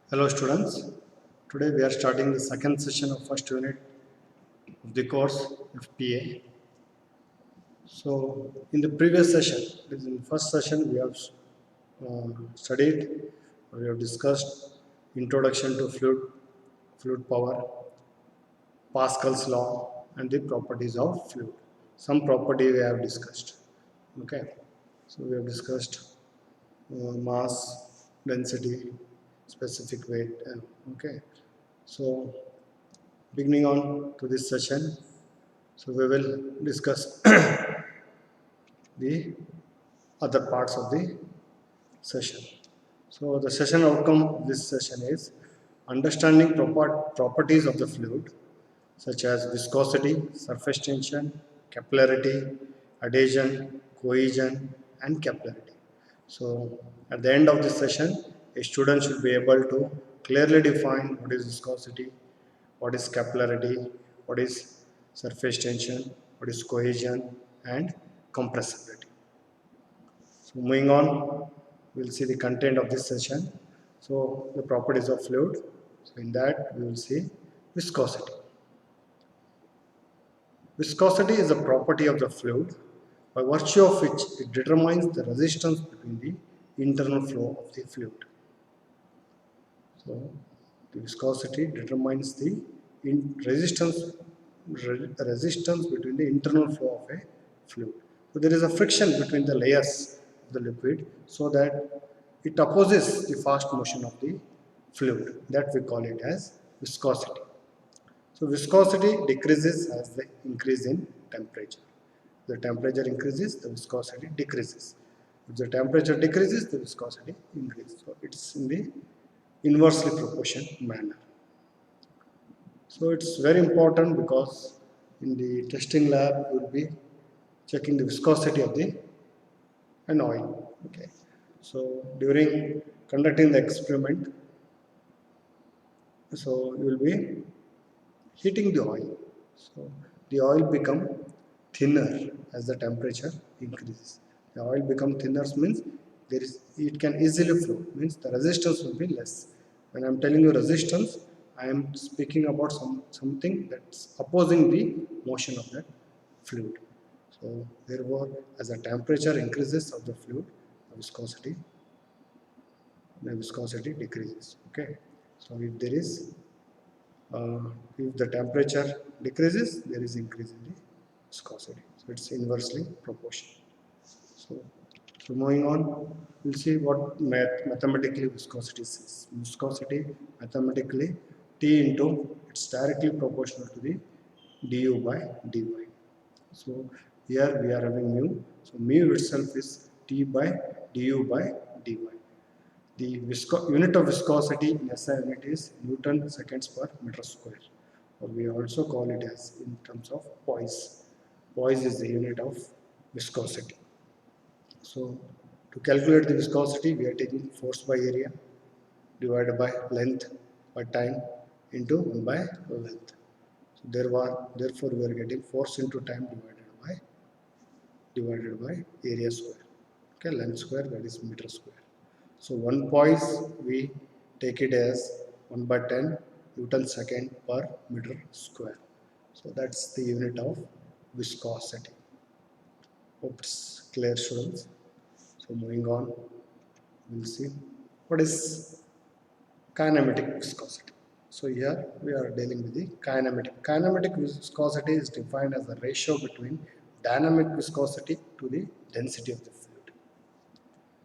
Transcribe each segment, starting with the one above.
Hello students, today we are starting the second session of first unit of the course FPA. So in the previous session, this is in the first session we have studied, we have discussed introduction to fluid power, Pascal's law and the properties of fluid. Some property we have discussed. Okay, so we have discussed mass, density, specific weight. Okay, so beginning on to this session, so we will discuss the other parts of the session. So the session outcome of this session is understanding properties of the fluid such as viscosity, surface tension, capillarity, adhesion, cohesion and capillarity. So at the end of this session, a student should be able to clearly define what is viscosity, what is capillarity, what is surface tension, what is cohesion and compressibility. So moving on, we'll see the content of this session. So the properties of fluid. So in that we will see viscosity. Viscosity is a property of the fluid by virtue of which it determines the resistance between the internal flow of the fluid. So the viscosity determines the resistance between the internal flow of a fluid. So there is a friction between the layers of the liquid so that it opposes the fast motion of the fluid. That we call it as viscosity. So viscosity decreases as the increase in temperature. The temperature increases, the viscosity decreases. If the temperature decreases, the viscosity increases. So it's in the inversely proportional manner. So it's very important because in the testing lab you will be checking the viscosity of the an oil. Okay. So during conducting the experiment, so you will be heating the oil. So the oil become thinner as the temperature increases. The oil become thinner means it can easily flow, means the resistance will be less. When I am telling you resistance, I am speaking about something that's opposing the motion of that fluid. So therefore, as the temperature increases of the fluid, the viscosity decreases. Okay. So uh, if the temperature decreases, there is increase in the viscosity. So it's inversely proportional. So, so moving on, we'll see what mathematically viscosity is. Viscosity mathematically T into, it's directly proportional to the du by dy. So here we are having mu. So mu itself is T by du by dy. The unit of viscosity in SI unit is Newton seconds per meter square. Or we also call it as in terms of poise. Poise is the unit of viscosity. So to calculate the viscosity, we are taking force by area divided by length by time into 1 by length. So therefore we are getting force into time divided by area square. Okay, length square, that is meter square. So 1 poise we take it as 1 by 10 Newton second per meter square. So that's the unit of viscosity. Hope it's clear, students. So moving on, we'll see what is kinematic viscosity. So here we are dealing with the kinematic. Kinematic viscosity is defined as the ratio between dynamic viscosity to the density of the fluid.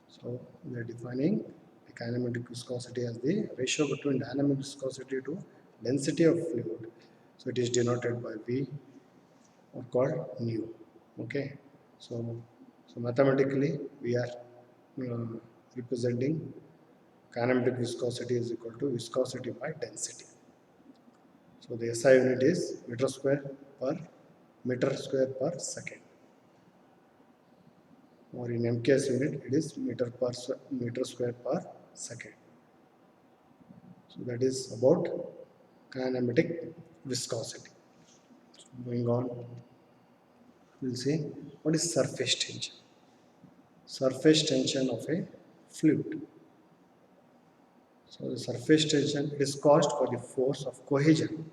So we are defining the kinematic viscosity as the ratio between dynamic viscosity to density of fluid. So it is denoted by V or called nu. Okay. So mathematically we are representing kinematic viscosity is equal to viscosity by density. So the SI unit is meter square per second. Or in MKS unit, it is meter square per second. So that is about kinematic viscosity. So moving on, we'll see what is surface tension. Surface tension of a fluid. So the surface tension is caused by the force of cohesion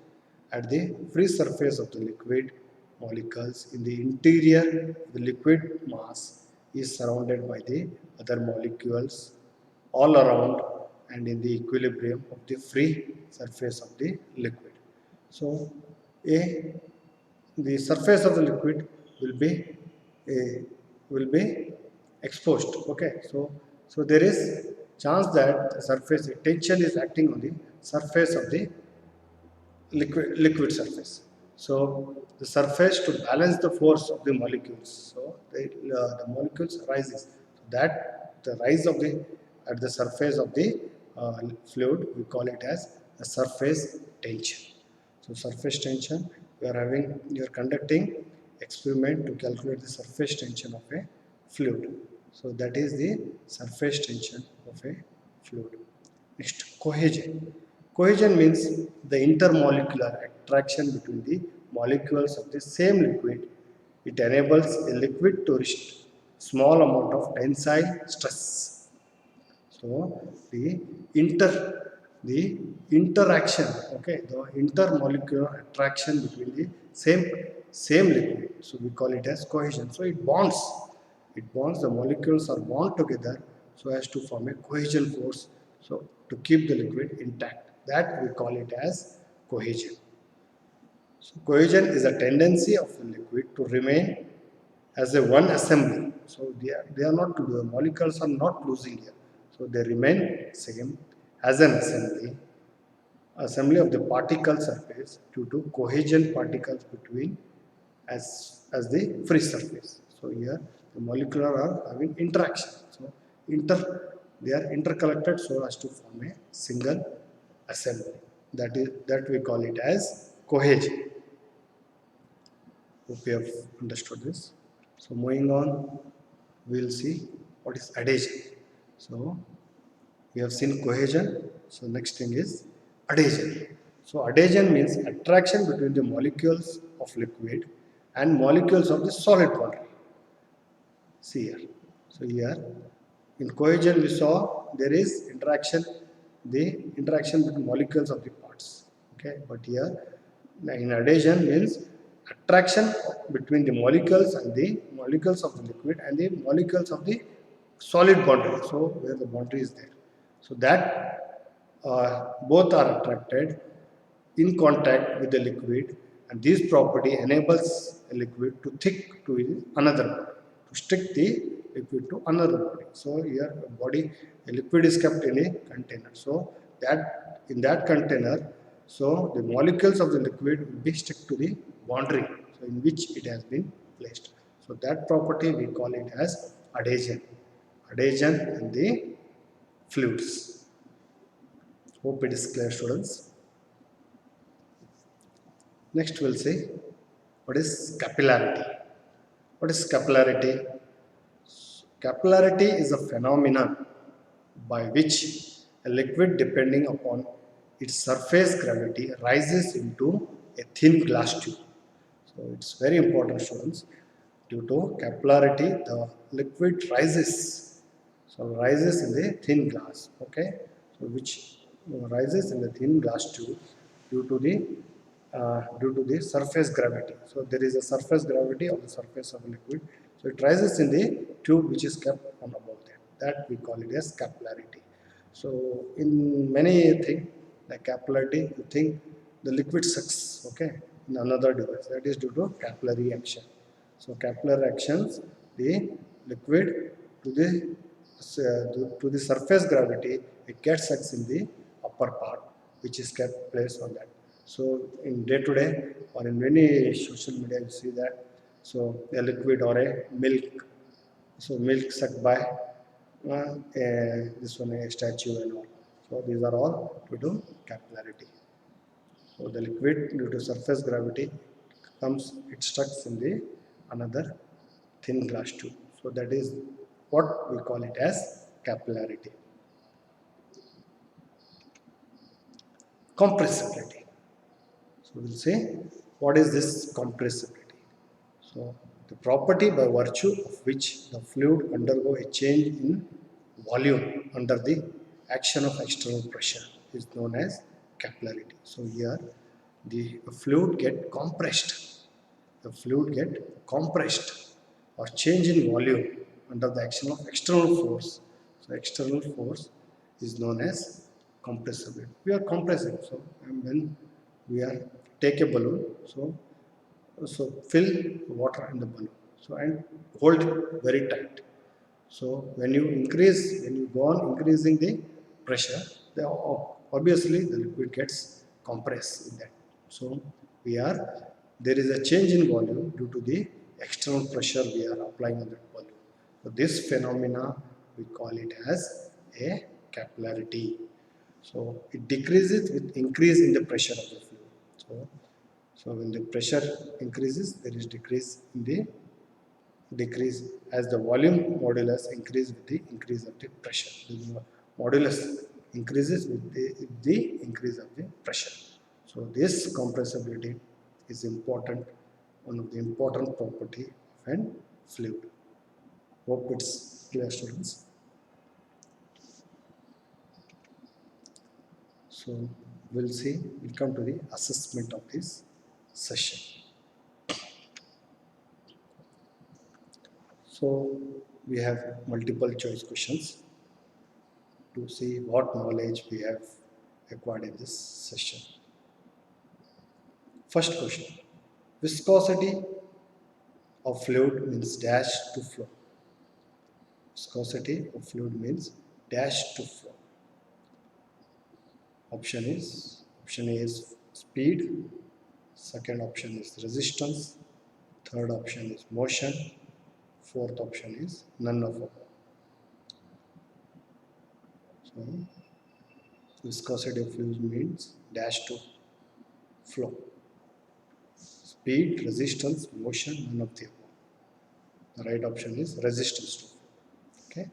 at the free surface of the liquid molecules in the interior. The liquid mass is surrounded by the other molecules all around and in the equilibrium of the free surface of the liquid. So a the surface of the liquid will be a, will be exposed. Okay, so there is chance that the surface tension is acting on the surface of the liquid surface. So the surface to balance the force of the molecules. So the molecules rises. So that the rise of the at the surface of the fluid, we call it as a surface tension. So surface tension, you are conducting experiment to calculate the surface tension of a fluid. So that is the surface tension of a fluid. Next, cohesion. Cohesion means the intermolecular attraction between the molecules of the same liquid. It enables a liquid to resist small amount of tensile stress. So the interaction, okay, the intermolecular attraction between the same liquid. So we call it as cohesion. So it bonds. It bonds. The molecules are bound together so as to form a cohesion force. So to keep the liquid intact. That we call it as cohesion. So cohesion is a tendency of the liquid to remain as a one assembly. So they are not, the molecules are not losing here. So they remain same as an assembly of the particle surface due to cohesion particles between as the free surface. So here the molecular are having interaction. So they are interconnected so as to form a single assembly. That we call it as cohesion. Hope you have understood this. So moving on, we will see what is adhesion. So we have seen cohesion. So next thing is adhesion. So adhesion means attraction between the molecules of liquid and molecules of the solid boundary. See here. So here in cohesion we saw there is the interaction between molecules of the parts. Okay, but here in adhesion means attraction between the molecules and the molecules of the liquid and the molecules of the solid boundary. So where the boundary is there. So that both are attracted in contact with the liquid, and this property enables a liquid to stick to another body, to stick the liquid to another body. So here a liquid is kept in a container. So that in that container, so the molecules of the liquid will be stick to the boundary, so in which it has been placed. So that property we call it as adhesion. Adhesion in the fluids. Hope it is clear, students. Next we'll see what is capillarity. What is capillarity? Capillarity is a phenomenon by which a liquid, depending upon its surface gravity, rises into a thin glass tube. So it's very important, students. Due to capillarity, the liquid rises. So rises in the thin glass. Okay, so which rises in the thin glass tube due to the surface gravity. So there is a surface gravity on the surface of a liquid. So it rises in the tube which is kept on above that. That we call it as capillarity. So in many things like capillarity, you think the liquid sucks, okay, in another device. That is due to capillary action. So capillary actions, the liquid to the surface gravity, it gets sucked in the upper part, which is kept placed on that. So in day to day or in many social media, you see that. So a liquid or a milk. So milk sucked by this one a statue and all. So these are all due to capillarity. So the liquid due to surface gravity it stucks in the another thin glass tube. So that is what we call it as capillarity. Compressibility. So we'll say what is this compressibility. So the property by virtue of which the fluid undergo a change in volume under the action of external pressure is known as capillarity. So here the fluid get compressed. The fluid get compressed or change in volume under the action of external force. So external force is known as compressibility. We are compressing. So and when we are take a balloon, so fill water in the balloon. So and hold it very tight. So when you go on increasing the pressure, obviously the liquid gets compressed in that. So there is a change in volume due to the external pressure we are applying on that volume. So this phenomena we call it as a capillarity. So it decreases with increase in the pressure of the fluid. So when the pressure increases, there is decrease as the volume modulus increase with the increase of the pressure. The modulus increases with the increase of the pressure. So this compressibility is important, one of the important property of an fluid. Hope it's clear, students. So we'll come to the assessment of this session. So we have multiple choice questions to see what knowledge we have acquired in this session. First question, viscosity of fluid means dash to flow. Viscosity of fluid means dash to flow. Option A is speed, second option is resistance, third option is motion, fourth option is none of above. So viscosity of fluid means dash to flow. Speed, resistance, motion, none of the above. The right option is resistance to flow. Okay.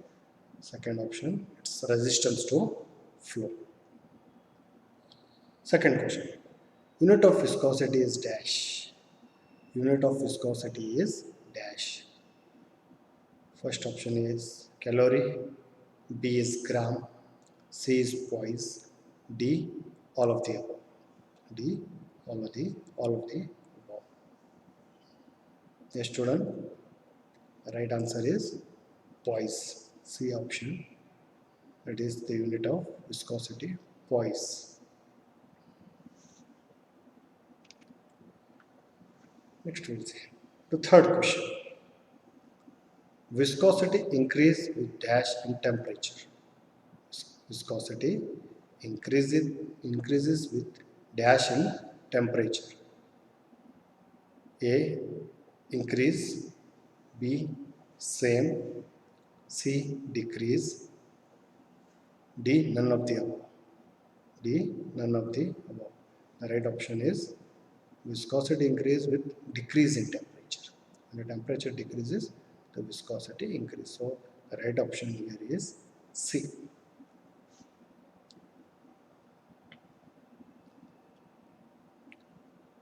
Second option, it's resistance to flow. Second question, unit of viscosity is dash. Unit of viscosity is dash. First option is calorie, B is gram, C is poise, D all of the above. D all of the above. Yes, student. The right answer is poise. C option. That is the unit of viscosity, poise. Next we'll see. The third question. Viscosity increase with dash in temperature. Viscosity increases with dash in temperature. A increase, B same, C decrease, D none of the above. D none of the above. The right option is viscosity increase with decrease in temperature. When the temperature decreases, the viscosity increase. So the right option here is C.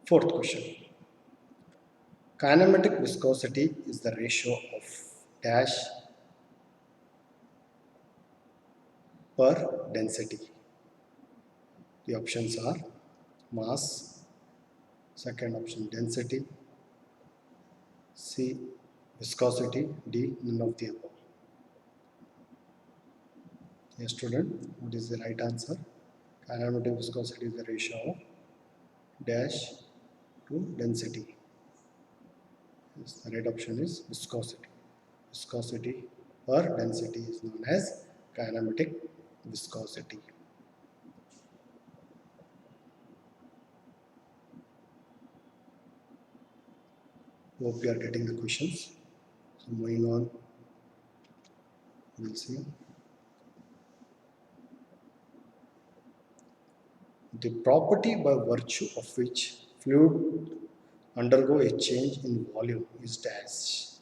Fourth question. Kinematic viscosity is the ratio of dash per density. The options are mass, second option density, C viscosity, D none of the above. Yes, student, what is the right answer? Kinematic viscosity is the ratio of dash to density. Yes, the right option is viscosity. Viscosity per density is known as kinematic viscosity. Hope you are getting the questions. So moving on, we'll see. The property by virtue of which fluid undergo a change in volume is dash.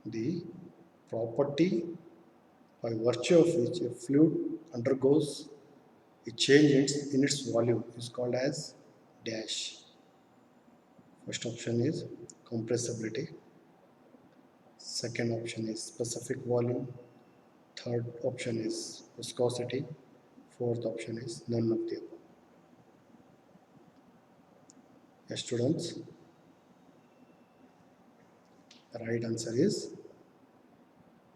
The property by virtue of which a fluid undergoes a change in its volume is called as dash. First option is compressibility. Second option is specific volume. Third option is viscosity. Fourth option is none of the above. Yes, students, the right answer is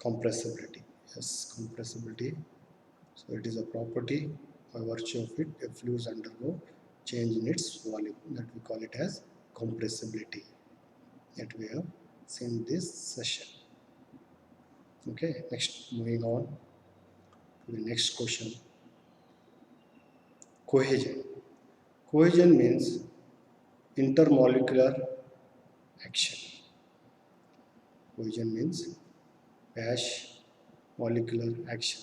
compressibility. Yes, compressibility. So it is a property by virtue of it a fluid undergo change in its volume, that we call it as compressibility, that we have seen this session. Okay, next, moving on to the next question. Cohesion. Cohesion means intermolecular action. Cohesion means dash molecular action.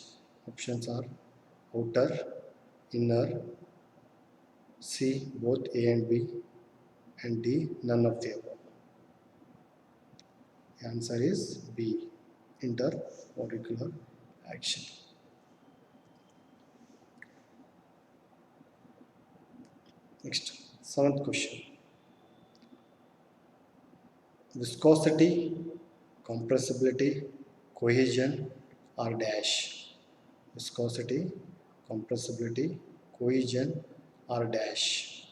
Options are outer, inner, C both A and B, and D none of the above. The answer is B, intermolecular action. Next, seventh question. Viscosity, compressibility, cohesion are dash. Viscosity, compressibility, cohesion are dash.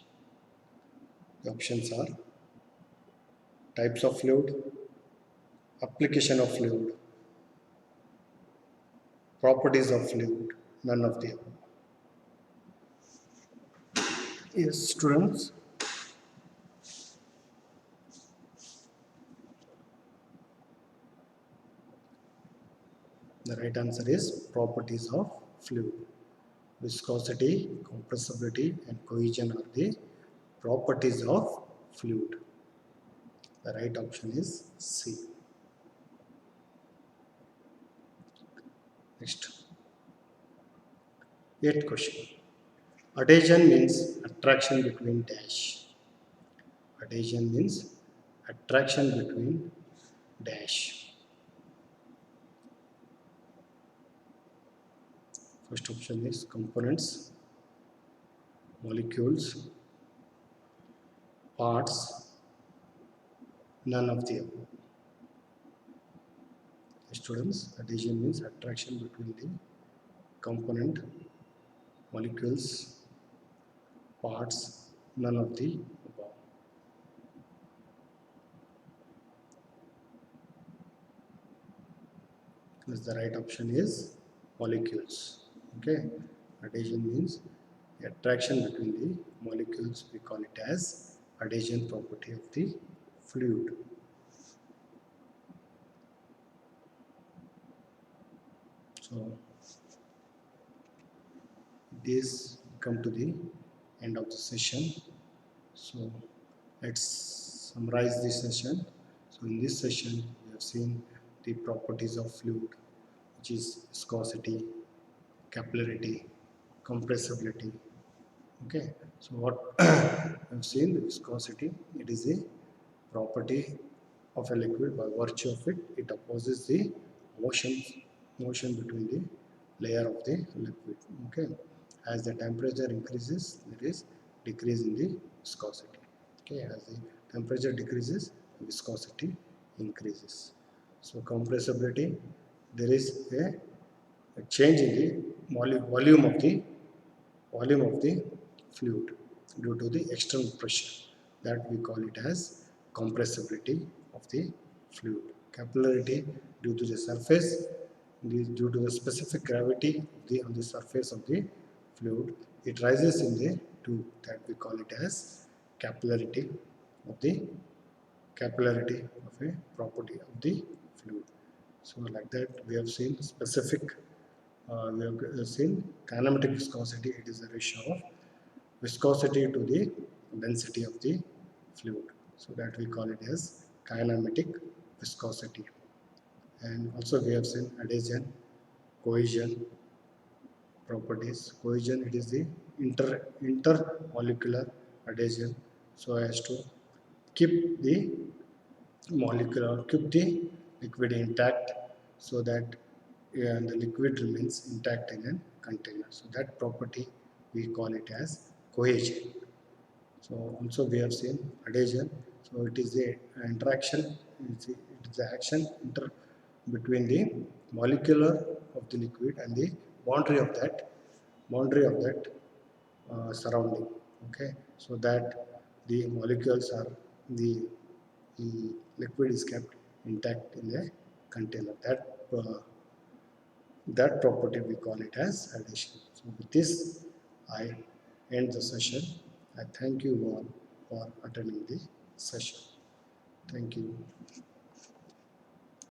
The options are types of fluid, application of fluid, properties of fluid, none of the above. Yes, students. The right answer is properties of fluid. Viscosity, compressibility, and cohesion are the properties of fluid. The right option is C. Next, eighth question. Adhesion means attraction between dash. Adhesion means attraction between dash. First option is components, molecules, parts, none of the above. Students, adhesion means attraction between the component, molecules, parts, none of the above. Because the right option is molecules. Okay, adhesion means the attraction between the molecules. We call it as adhesion property of the fluid. So this come to the end of the session. So let's summarize this session. So in this session we have seen the properties of fluid, which is viscosity, capillarity, compressibility. Okay, so what we have seen, the viscosity, it is a property of a liquid. By virtue of it, it opposes the motion between the layer of the liquid. Okay, as the temperature increases, there is decrease in the viscosity. Okay, as the temperature decreases, the viscosity increases. So compressibility, there is a change in the volume of the fluid due to the external pressure, that we call it as compressibility of the fluid. Capillarity, due to the surface, due to the specific gravity on the surface of the fluid, it rises in the tube, that we call it as capillarity of a property of the fluid. So like that we have seen specific, we have seen kinematic viscosity. It is a ratio of viscosity to the density of the fluid, so that we call it as kinematic viscosity. And also we have seen adhesion, cohesion properties. Cohesion, it is the intermolecular adhesion, so as to keep the keep the liquid intact, so that the liquid remains intact in a container. So that property we call it as cohesion. So also we have seen adhesion. So it is the interaction, it is the action between the molecular of the liquid and the boundary of that surrounding. Okay, so that the molecules are the liquid is kept intact in the container. That property we call it as adhesion. So with this, I end the session. I thank you all for attending the session. Thank you.